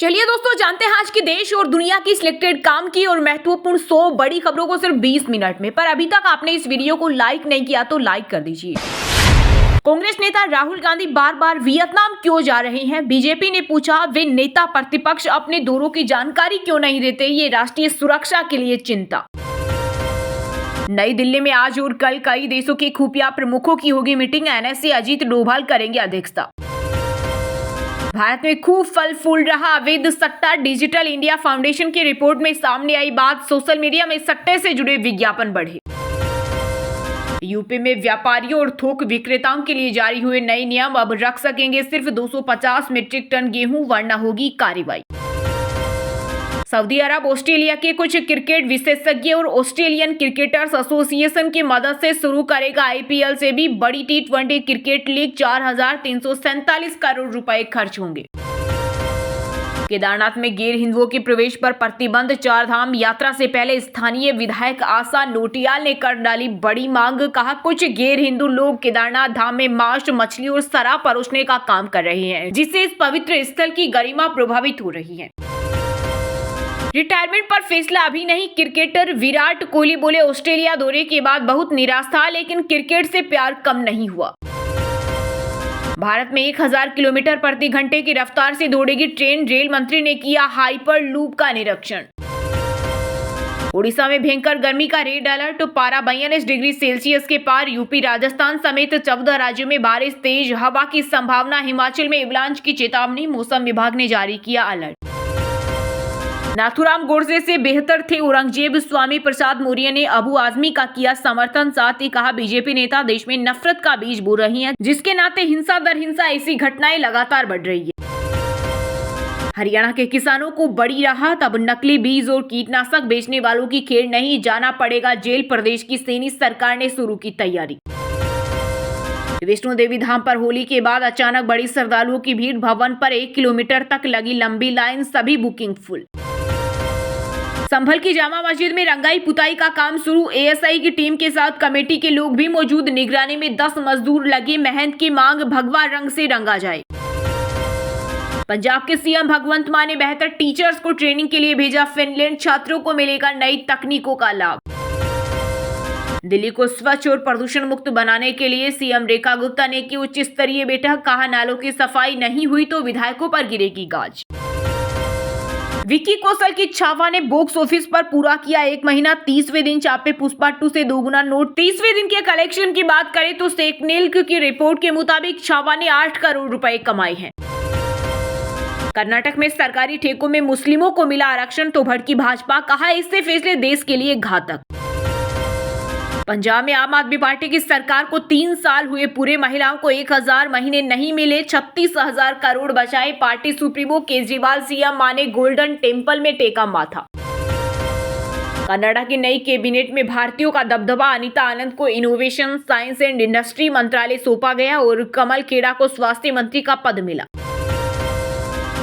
चलिए दोस्तों, जानते हैं आज की देश और दुनिया की सिलेक्टेड काम की और महत्वपूर्ण 100 बड़ी खबरों को सिर्फ 20 मिनट में। पर अभी तक आपने इस वीडियो को लाइक नहीं किया तो लाइक कर दीजिए। कांग्रेस नेता राहुल गांधी बार बार वियतनाम क्यों जा रहे हैं? बीजेपी ने पूछा, वे नेता प्रतिपक्ष अपने दौरों की जानकारी क्यों नहीं देते? ये राष्ट्रीय सुरक्षा के लिए चिंता। नई दिल्ली में आज और कल कई देशों के खुफिया प्रमुखों की होगी मीटिंग। एनएसए अजीत डोभाल करेंगे अध्यक्षता। भारत में खूब फल फूल रहा अवैध सट्टा। डिजिटल इंडिया फाउंडेशन की रिपोर्ट में सामने आई बात। सोशल मीडिया में सट्टे से जुड़े विज्ञापन बढ़े। यूपी में व्यापारियों और थोक विक्रेताओं के लिए जारी हुए नए नियम। अब रख सकेंगे सिर्फ 250 मीट्रिक टन गेहूं, वरना होगी कार्रवाई। सऊदी अरब ऑस्ट्रेलिया के कुछ क्रिकेट विशेषज्ञ और ऑस्ट्रेलियन क्रिकेटर्स एसोसिएशन की मदद से शुरू करेगा आईपीएल से भी बड़ी T20 क्रिकेट लीग। 4,347 करोड़ रुपए खर्च होंगे। केदारनाथ में गैर हिंदुओं के प्रवेश पर प्रतिबंध। चारधाम यात्रा से पहले स्थानीय विधायक आशा नोटियाल ने कर डाली बड़ी मांग। कहा, कुछ गैर हिंदू लोग केदारनाथ धाम में मांस, मछली और शराब परोसने का काम कर रहे हैं, जिससे इस पवित्र स्थल की गरिमा प्रभावित हो रही है। रिटायरमेंट पर फैसला अभी नहीं। क्रिकेटर विराट कोहली बोले, ऑस्ट्रेलिया दौरे के बाद बहुत निराश था, लेकिन क्रिकेट से प्यार कम नहीं हुआ। भारत में 1000 किलोमीटर प्रति घंटे की रफ्तार से दौड़ेगी ट्रेन। रेल मंत्री ने किया हाइपर लूप का निरीक्षण। ओडिशा में भयंकर गर्मी का रेड अलर्ट। पारा 42 डिग्री सेल्सियस के पार। यूपी, राजस्थान समेत 14 राज्यों में बारिश, तेज हवा की संभावना। हिमाचल में एवलांच की चेतावनी। मौसम विभाग ने जारी किया अलर्ट। नाथुराम गोडसे से बेहतर थे औरंगजेब। स्वामी प्रसाद मौर्य ने अबू आजमी का किया समर्थन। साथ ही कहा, बीजेपी नेता देश में नफरत का बीज बो रही हैं, जिसके नाते हिंसा दर हिंसा ऐसी घटनाएं लगातार बढ़ रही है। हरियाणा के किसानों को बड़ी राहत। अब नकली बीज और कीटनाशक बेचने वालों की खेर नहीं, जाना पड़ेगा जेल। प्रदेश की सैनी सरकार ने शुरू की तैयारी। वैष्णो देवी धाम पर होली के बाद अचानक बड़ी श्रद्धालुओं की भीड़। भवन पर 1 किलोमीटर तक लगी लंबी लाइन, सभी बुकिंग फुल। संभल की जामा मस्जिद में रंगाई पुताई का काम शुरू। एएसआई की टीम के साथ कमेटी के लोग भी मौजूद। निगरानी में 10 मजदूर लगे। मेहनत की मांग, भगवा रंग से रंगा जाए। पंजाब के सीएम भगवंत मान ने बेहतर टीचर्स को ट्रेनिंग के लिए भेजा फिनलैंड। छात्रों को मिलेगा नई तकनीकों का लाभ। दिल्ली को स्वच्छ और प्रदूषण मुक्त बनाने के लिए सीएम रेखा गुप्ता ने की उच्च स्तरीय बैठक। कहा, नालों की सफाई नहीं हुई तो विधायकों पर गिरेगी गाज। विक्की कौशल की छावा ने बॉक्स ऑफिस पर पूरा किया 1 महीना। 30वें दिन चापे पुष्पा 2 से दोगुना नोट। 30वें दिन के कलेक्शन की बात करें तो सेकनेल्क की रिपोर्ट के मुताबिक छावा ने 8 करोड़ रुपए कमाए हैं। कर्नाटक में सरकारी ठेकों में मुस्लिमों को मिला आरक्षण तो भड़की भाजपा। कहा, इससे फैसले देश के लिए घातक। पंजाब में आम आदमी पार्टी की सरकार को 3 साल हुए पूरे। महिलाओं को 1000 महीने नहीं मिले। 36,000 करोड़ बचाए। पार्टी सुप्रीमो केजरीवाल सीएम माने गोल्डन टेम्पल में टेका माथा। कनाडा की नई कैबिनेट में भारतीयों का दबदबा। अनीता आनंद को इनोवेशन, साइंस एंड इंडस्ट्री मंत्रालय सौंपा गया और कमल खेड़ा को स्वास्थ्य मंत्री का पद मिला।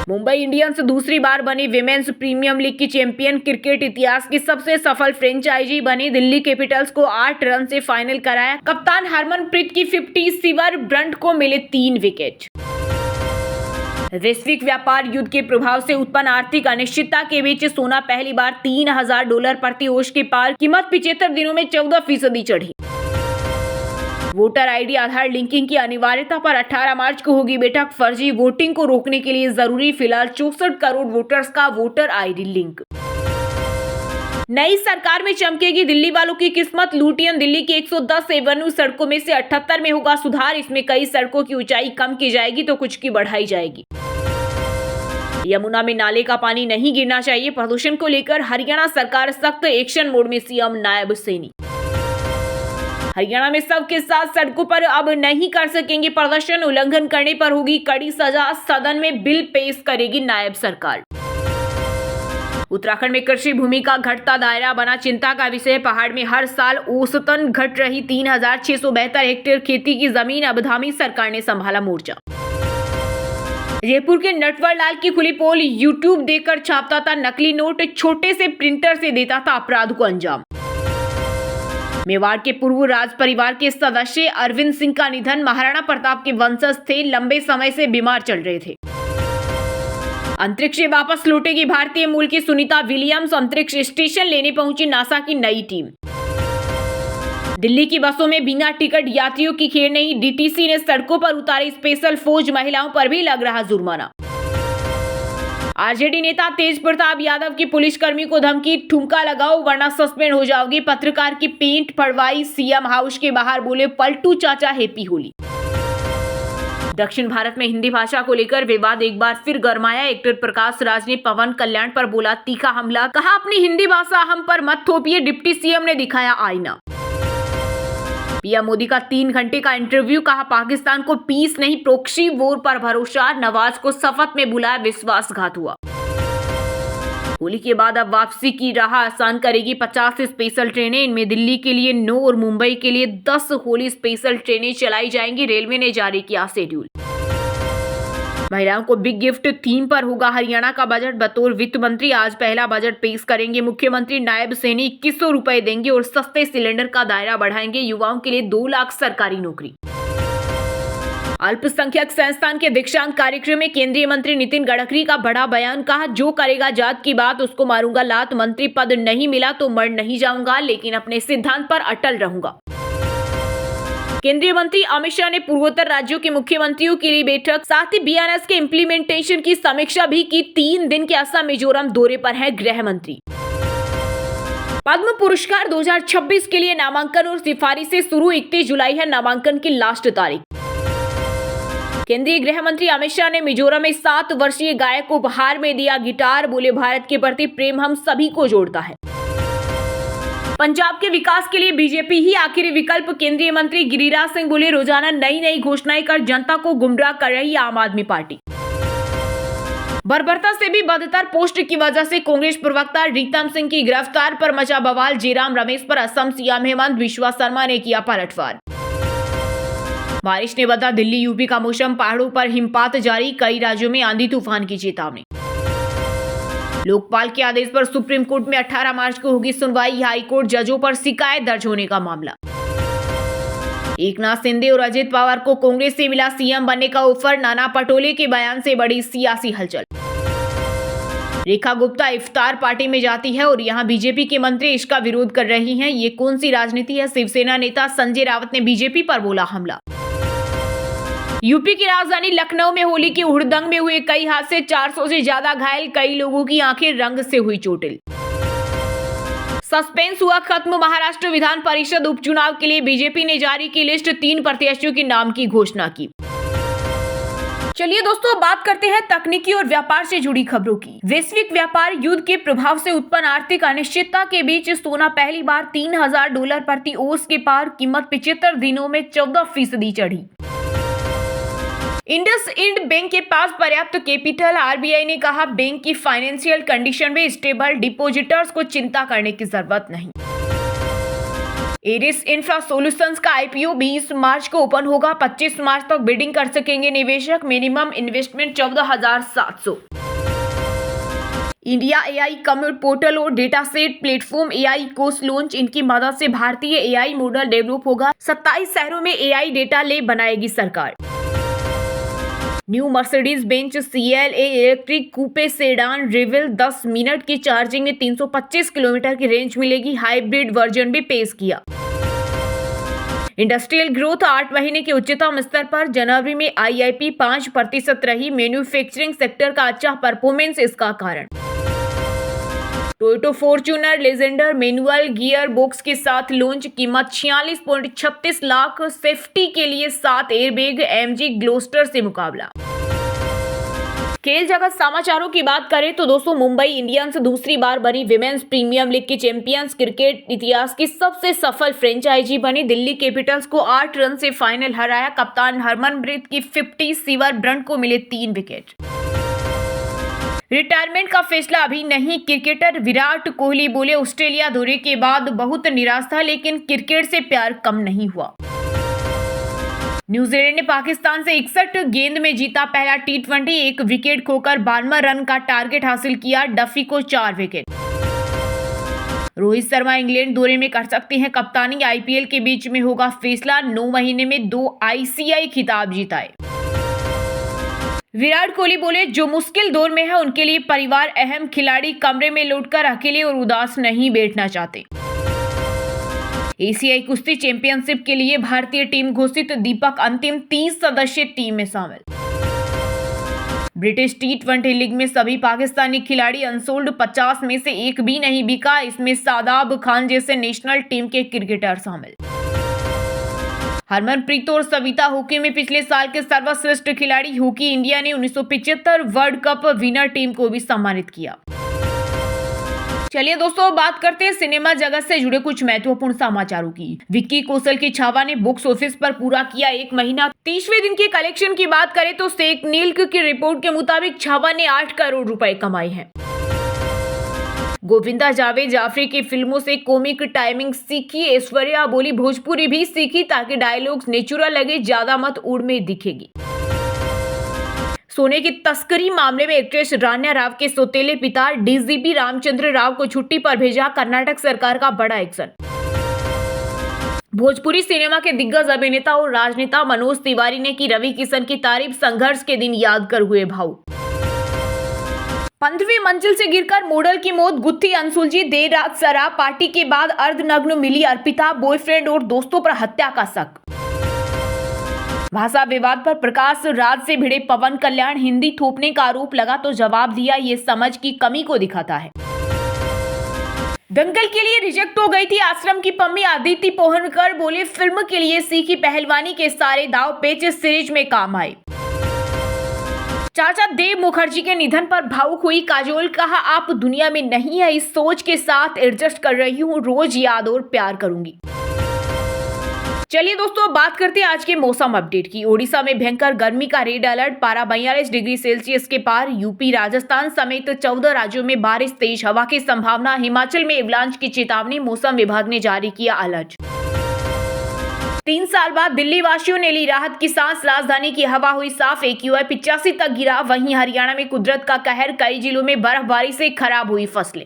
मुंबई इंडियंस दूसरी बार बनी विमेंस प्रीमियम लीग की चैंपियन। क्रिकेट इतिहास की सबसे सफल फ्रेंचाइजी बनी। दिल्ली कैपिटल्स को 8 रन से फाइनल कराया। कप्तान हरमनप्रीत की 50, सिवर ब्रंट को मिले 3 विकेट। वैश्विक व्यापार युद्ध के प्रभाव से उत्पन्न आर्थिक अनिश्चितता के बीच सोना पहली बार $3000 प्रति औंस के पार। कीमत 75 दिनों में 14% चढ़ी। वोटर आईडी आधार लिंकिंग की अनिवार्यता पर 18 मार्च को होगी बैठक। फर्जी वोटिंग को रोकने के लिए जरूरी फिलहाल 64 करोड़ वोटर्स का वोटर आईडी लिंक। नई सरकार में चमकेगी दिल्ली वालों की किस्मत। लुटियन दिल्ली की 110 एवेन्यू सड़कों में से 78 में होगा सुधार। इसमें कई सड़कों की ऊंचाई कम की जाएगी तो कुछ की बढ़ाई जाएगी। यमुना में नाले का पानी नहीं गिरना चाहिए। प्रदूषण को लेकर हरियाणा सरकार सख्त एक्शन मोड में। सीएम नायब सैनी। हरियाणा में सबके साथ सड़कों पर अब नहीं कर सकेंगे प्रदर्शन। उल्लंघन करने पर होगी कड़ी सजा। सदन में बिल पेश करेगी नायब सरकार। उत्तराखंड में कृषि भूमि का घटता दायरा बना चिंता का विषय। पहाड़ में हर साल औसतन घट रही 3672 हेक्टेयर खेती की जमीन। अब धामी सरकार ने संभाला मोर्चा। जयपुर के नटवर लाल की खुली पोल। यूट्यूब देकर छापता था नकली नोट। छोटे से प्रिंटर से देता था अपराध को अंजाम। मेवाड़ के पूर्व राज परिवार के सदस्य अरविंद सिंह का निधन। महाराणा प्रताप के वंशज थे, लंबे समय से बीमार चल रहे थे। अंतरिक्ष से वापस लौटेगी भारतीय मूल की सुनीता विलियम्स, अंतरिक्ष स्टेशन लेने पहुंची नासा की नई टीम। दिल्ली की बसों में बिना टिकट यात्रियों की खेर नहीं, डीटीसी ने सड़कों पर उतारी स्पेशल फौज, महिलाओं पर भी लग रहा जुर्माना। आरजेडी नेता तेज प्रताप यादव की पुलिसकर्मी को धमकी, ठुमका लगाओ वरना सस्पेंड हो जाओगी। पत्रकार की पेंट फड़वाई, सीएम हाउस के बाहर बोले पलटू चाचा हैप्पी होली। दक्षिण भारत में हिंदी भाषा को लेकर विवाद एक बार फिर गरमाया। एक्टर प्रकाश राज ने पवन कल्याण पर बोला तीखा हमला, कहा अपनी हिंदी भाषा हम पर मत थोपिए। डिप्टी सीएम ने दिखाया आईना। पीएम मोदी का 3 घंटे का इंटरव्यू, कहा पाकिस्तान को पीस नहीं प्रोक्सी वॉर पर भरोसा। नवाज को शपथ में बुलाया, विश्वासघात हुआ। होली के बाद अब वापसी की राह आसान करेगी 50 स्पेशल ट्रेनें। इनमें दिल्ली के लिए 9 और मुंबई के लिए 10 होली स्पेशल ट्रेनें चलाई जाएंगी। रेलवे ने जारी किया शेड्यूल। महिलाओं को बिग गिफ्ट थीम पर होगा हरियाणा का बजट। बतौर वित्त मंत्री आज पहला बजट पेश करेंगे मुख्यमंत्री। नायब सेनी 2100 रुपए देंगे और सस्ते सिलेंडर का दायरा बढ़ाएंगे। युवाओं के लिए 2 लाख सरकारी नौकरी। अल्पसंख्यक संस्थान के दीक्षांत कार्यक्रम में केंद्रीय मंत्री नितिन गडकरी का बड़ा बयान, कहा जो करेगा जात की बात उसको मारूंगा लात। मंत्री पद नहीं मिला तो मर नहीं जाऊंगा, लेकिन अपने सिद्धांत पर अटल रहूंगा। केंद्रीय मंत्री अमित शाह ने पूर्वोत्तर राज्यों के मुख्यमंत्रियों के लिए बैठक, साथ ही बीएनएस के इम्प्लीमेंटेशन की समीक्षा भी की। 3 दिन के असम मिजोरम दौरे पर है गृह मंत्री। पद्म पुरस्कार 2026 के लिए नामांकन और सिफारिशें शुरू। 31 जुलाई है नामांकन की लास्ट तारीख। केंद्रीय गृह मंत्री अमित शाह ने मिजोरम में 7 वर्षीय गायक को उपहार में दिया गिटार। बोले भारत के प्रति प्रेम हम सभी को जोड़ता है। पंजाब के विकास के लिए बीजेपी ही आखिरी विकल्प। केंद्रीय मंत्री गिरिराज सिंह बोले रोजाना नई नई घोषणाएं कर जनता को गुमराह कर रही आम आदमी पार्टी। बर्बरता से भी बदतर पोस्ट की वजह से कांग्रेस प्रवक्ता रीतम सिंह की गिरफ्तार पर मचा बवाल। जयराम रमेश पर असम सीएम हेमंत बिश्वा शर्मा ने किया पलटवार। बारिश ने बदला दिल्ली यूपी का मौसम, पहाड़ों पर हिमपात जारी। कई राज्यों में आंधी तूफान की चेतावनी। लोकपाल के आदेश पर सुप्रीम कोर्ट में 18 मार्च को होगी सुनवाई। हाईकोर्ट जजों पर शिकायत दर्ज होने का मामला। एकनाथ शिंदे और अजित पवार को कांग्रेस से मिला सीएम बनने का ऑफर। नाना पटोले के बयान से बड़ी सियासी हलचल। रेखा गुप्ता इफ्तार पार्टी में जाती है और यहां बीजेपी के मंत्री इसका विरोध कर रही हैं। ये कौन सी राजनीति है? शिवसेना नेता संजय रावत ने बीजेपी पर बोला हमला। यूपी की राजधानी लखनऊ में होली की हुड़दंग में हुए कई हादसे, 400 से ज्यादा घायल, कई लोगों की आंखें रंग से हुई चोटिल। सस्पेंस हुआ खत्म। महाराष्ट्र विधान परिषद उपचुनाव के लिए बीजेपी ने जारी की लिस्ट, 3 प्रत्याशियों के नाम की घोषणा की। चलिए दोस्तों, अब बात करते हैं तकनीकी और व्यापार से जुड़ी खबरों की। वैश्विक व्यापार युद्ध के प्रभाव से उत्पन्न आर्थिक अनिश्चितता के बीच सोना पहली बार $3000 प्रति ओंस के पार। कीमत 75 दिनों में 14% चढ़ी। इंडसइंड बैंक के पास पर्याप्त कैपिटल। आरबीआई ने कहा बैंक की फाइनेंशियल कंडीशन में स्टेबल, डिपॉजिटर्स को चिंता करने की जरूरत नहीं। एरिस इंफ्रा सॉल्यूशंस का आईपीओ 20 मार्च को ओपन होगा। 25 मार्च तक बिडिंग कर सकेंगे निवेशक। Minimum investment 14,700। India AI compute portal और data set platform AI course launch. इनकी मदद से भारतीय एआई मॉडल डेवलप होगा। 27 शहरों में एआई डेटा लैब बनाएगी सरकार। New Mercedes Benz CLA electric coupe sedan reveal 10 minute की चार्जिंग में 325 किलोमीटर की रेंज मिलेगी। हाइब्रिड वर्जन भी पेश किया। इंडस्ट्रियल ग्रोथ 8 महीने के उच्चतम स्तर पर। जनवरी में IIP 5% रही। मैन्युफैक्चरिंग सेक्टर का अच्छा परफॉर्मेंस इसका कारण। Toyota Fortuner Legender manual gear box के साथ लॉन्च। कीमत 46.36 लाख। सेफ्टी के लिए 7 एयरबैग। MG ग्लोस्टर से मुकाबला। खेल जगत समाचारों की बात करें तो दोस्तों, मुंबई इंडियंस दूसरी बार बनी विमेंस प्रीमियर लीग की चैंपियंस। क्रिकेट इतिहास की सबसे सफल फ्रेंचाइजी बनी। दिल्ली कैपिटल्स को 8 रन से फाइनल हराया। कप्तान हरमनप्रीत की 50। सीवर ब्रंट को मिले 3 विकेट। रिटायरमेंट का फैसला अभी नहीं। क्रिकेटर विराट कोहली बोले ऑस्ट्रेलिया दौरे के बाद बहुत निराश था, लेकिन क्रिकेट से प्यार कम नहीं हुआ। न्यूजीलैंड ने पाकिस्तान से 61 गेंद में जीता पहला T20। 1 विकेट खोकर 92 रन का टारगेट हासिल किया। डफी को 4 विकेट। रोहित शर्मा इंग्लैंड दौरे में कर सकते हैं कप्तानी। IPL के बीच में होगा फैसला। 9 महीने में 2 ICI खिताब जीताए। विराट कोहली बोले, जो मुश्किल दौर में है उनके लिए परिवार अहम, खिलाड़ी कमरे में लौटकर अकेले और उदास नहीं बैठना चाहते। एशियाई कुश्ती चैंपियनशिप के लिए भारतीय टीम घोषित, दीपक अंतिम 30 सदस्यीय टीम में शामिल। ब्रिटिश T20 लीग में सभी पाकिस्तानी खिलाड़ी अनसोल्ड, 50 में से एक भी नहीं बिका, इसमें शादाब खान जैसे नेशनल टीम के क्रिकेटर शामिल। हरमनप्रीत और सविता हॉकी में पिछले साल के सर्वश्रेष्ठ खिलाड़ी। हॉकी इंडिया ने 1975 वर्ल्ड कप विनर टीम को भी सम्मानित किया। चलिए दोस्तों, बात करते हैं सिनेमा जगत से जुड़े कुछ महत्वपूर्ण समाचारों की। विक्की कौशल की छावा ने बॉक्स ऑफिस पर पूरा किया 1 महीना। 30वें दिन के कलेक्शन की बात करें तो शेख नील्क की रिपोर्ट के मुताबिक छावा ने 8 करोड़ रुपए कमाए हैं। गोविंदा जावेद जाफरी की फिल्मों से कॉमिक टाइमिंग सीखी। ऐश्वर्या बोली, भोजपुरी भी सीखी ताकि डायलॉग्स नेचुरल लगे, ज्यादा मत उड़ में दिखेगी। सोने की तस्करी मामले में एक्ट्रेस रान्या राव के सौतेले पिता डीजीपी रामचंद्र राव को छुट्टी पर भेजा, कर्नाटक सरकार का बड़ा एक्शन। भोजपुरी सिनेमा के दिग्गज अभिनेता और राजनेता मनोज तिवारी ने की रवि किशन की तारीफ, संघर्ष के दिन याद कर हुए भावुक। 15वीं मंजिल से गिरकर मॉडल की मौत, गुत्थी अनसुलझी देर रात शराब पार्टी के बाद अर्धनग्न मिली अर्पिता, बॉयफ्रेंड और दोस्तों पर हत्या का शक। भाषा विवाद पर प्रकाश राज से भिड़े पवन कल्याण, हिंदी थोपने का आरोप लगा तो जवाब दिया, ये समझ की कमी को दिखाता है। दंगल के लिए रिजेक्ट हो गई थी आश्रम की पम्मी, आदित्य पोहनकर बोले, फिल्म के लिए सीखी पहलवानी के सारे दाव पेच सीरीज में काम आए। चाचा देव मुखर्जी के निधन पर भावुक हुई काजोल, कहा आप दुनिया में नहीं है, इस सोच के साथ एडजस्ट कर रही हूँ, रोज याद और प्यार करूंगी। चलिए दोस्तों, बात करते हैं आज के मौसम अपडेट की। ओडिशा में भयंकर गर्मी का रेड अलर्ट, पारा 42 डिग्री सेल्सियस के पार। यूपी राजस्थान समेत 14 राज्यों में बारिश, तेज हवा की संभावना। हिमाचल में एवलांच की चेतावनी, मौसम विभाग ने जारी किया अलर्ट। 3 साल बाद दिल्ली वासियों ने ली राहत की सांस, राजधानी की हवा हुई साफ, AQI 85 तक गिरा। वहीं हरियाणा में कुदरत का कहर, कई जिलों में बर्फबारी से खराब हुई फसलें।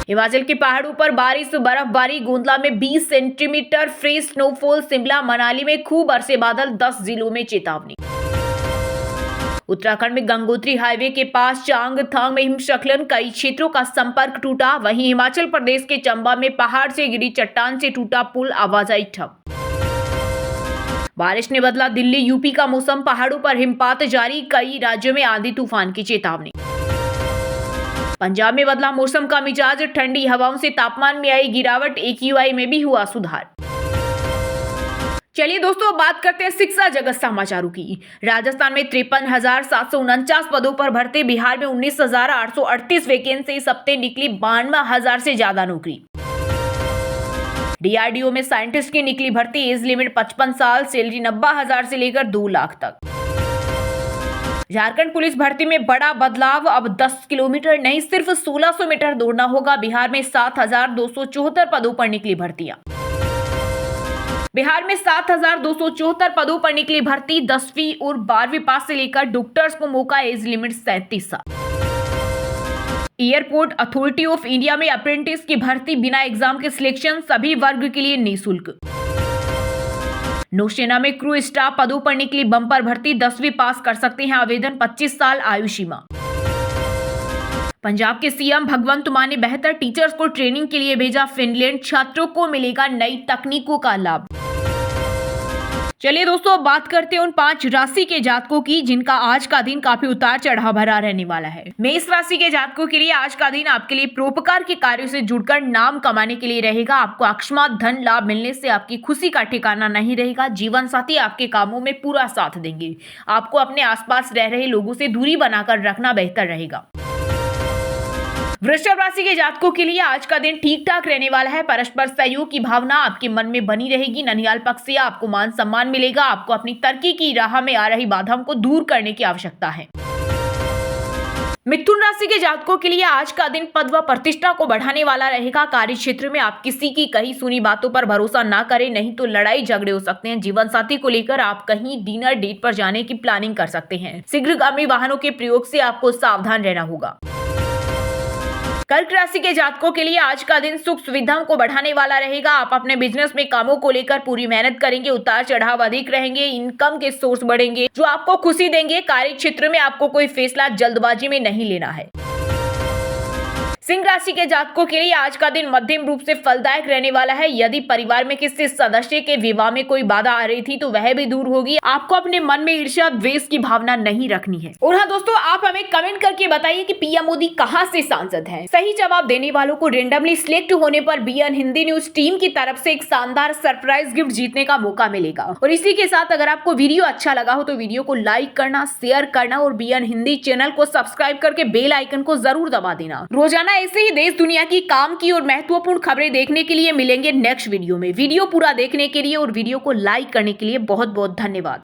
हिमाचल के पहाड़ों पर बारिश, बर्फबारी, गोंदला में 20 centimetre free snowfall. Shimla Manali में खूब बरसे बादल, 10 जिलों में चेतावनी। उत्तराखंड में गंगोत्री हाईवे के पास चांगथांग में हिमस्खलन, कई क्षेत्रों का संपर्क टूटा। वहीं हिमाचल प्रदेश के चंबा में पहाड़ से गिरी चट्टान से टूटा पुल, आवाजाही ठप। बारिश ने बदला दिल्ली यूपी का मौसम, पहाड़ों पर हिमपात जारी, कई राज्यों में आंधी तूफान की चेतावनी। पंजाब में बदला मौसम का मिजाज, ठंडी हवाओं से तापमान में आई गिरावट, AQI में भी हुआ सुधार। चलिए दोस्तों, बात करते हैं शिक्षा जगत समाचारों की। राजस्थान में 53,749 पदों पर भर्ती, बिहार में 19,838 वैकेंसी। इस हफ्ते निकली 92,000 से ज्यादा नौकरी। DRDO में साइंटिस्ट की निकली भर्ती, एज लिमिट 55 साल, सैलरी 90,000 से लेकर 2 लाख तक। झारखंड पुलिस भर्ती में बड़ा बदलाव, अब 10 किलोमीटर नहीं सिर्फ 1600 मीटर दौड़ना होगा। बिहार में 7,274 पदों पर निकली भर्तियां। बिहार में 7,274 पदों पर निकली भर्ती, 10वीं और 12वीं पास से लेकर डॉक्टर्स को मौका, एज लिमिट 37 साल। एयरपोर्ट अथॉरिटी ऑफ इंडिया में अप्रेंटिस की भर्ती, बिना एग्जाम के सिलेक्शन, सभी वर्ग के लिए निःशुल्क। नौसेना में क्रू स्टाफ पदों पर निकली बम्पर भर्ती, 10वीं पास कर सकते हैं आवेदन, 25 साल आयु सीमा। पंजाब के CM भगवंत मान ने बेहतर टीचर्स को ट्रेनिंग के लिए भेजा फिनलैंड, छात्रों को मिलेगा नई तकनीकों का लाभ। चलिए दोस्तों, बात करते हैं उन 5 राशि के जातकों की जिनका आज का दिन काफी उतार चढ़ाव भरा रहने वाला है। मेष राशि के जातकों के लिए आज का दिन आपके लिए परोपकार के कार्यों से जुड़कर नाम कमाने के लिए रहेगा। आपको अकस्मात धन लाभ मिलने से आपकी खुशी का ठिकाना नहीं रहेगा। जीवन साथी आपके कामों में पूरा साथ देंगे। आपको अपने आसपास रह रहे लोगों से दूरी बनाकर रखना बेहतर रहेगा। वृषभ राशि के जातकों के लिए आज का दिन ठीक ठाक रहने वाला है। परस्पर सहयोग की भावना आपके मन में बनी रहेगी। ननिहाल पक्ष से आपको मान सम्मान मिलेगा। आपको अपनी तरक्की की राह में आ रही बाधाओं को दूर करने की आवश्यकता है। मिथुन राशि के जातकों के लिए आज का दिन पद व प्रतिष्ठा को बढ़ाने वाला रहेगा। कार्य क्षेत्र में आप किसी की कही सुनी बातों पर भरोसा ना करें, नहीं तो लड़ाई झगड़े हो सकते हैं। जीवन साथी को लेकर आप कहीं डिनर डेट पर जाने की प्लानिंग कर सकते हैं। शीघ्रगामी वाहनों के प्रयोग से आपको सावधान रहना होगा। कर्क राशि के जातकों के लिए आज का दिन सुख सुविधाओं को बढ़ाने वाला रहेगा। आप अपने बिजनेस में कामों को लेकर पूरी मेहनत करेंगे। उतार चढ़ाव अधिक रहेंगे। इनकम के सोर्स बढ़ेंगे जो आपको खुशी देंगे। कार्य क्षेत्र में आपको कोई फैसला जल्दबाजी में नहीं लेना है। सिंह राशि के जातकों के लिए आज का दिन मध्यम रूप से फलदायक रहने वाला है। यदि परिवार में किसी सदस्य के विवाह में कोई बाधा आ रही थी तो वह भी दूर होगी। आपको अपने मन में ईर्ष्या द्वेष की भावना नहीं रखनी है। और हाँ दोस्तों, आप हमें कमेंट करके बताइए कि पीएम मोदी कहां से सांसद हैं। सही जवाब देने वालों को रेंडमली सिलेक्ट होने पर बीएन हिंदी न्यूज टीम की तरफ से एक शानदार सरप्राइज गिफ्ट जीतने का मौका मिलेगा। और इसी के साथ अगर आपको वीडियो अच्छा लगा हो तो वीडियो को लाइक करना, शेयर करना और बीएन हिंदी चैनल को सब्सक्राइब करके बेल आइकन को जरूर दबा देना। रोजाना ऐसे ही देश दुनिया की काम की और महत्वपूर्ण खबरें देखने के लिए मिलेंगे नेक्स्ट वीडियो में। वीडियो पूरा देखने के लिए और वीडियो को लाइक करने के लिए बहुत बहुत धन्यवाद।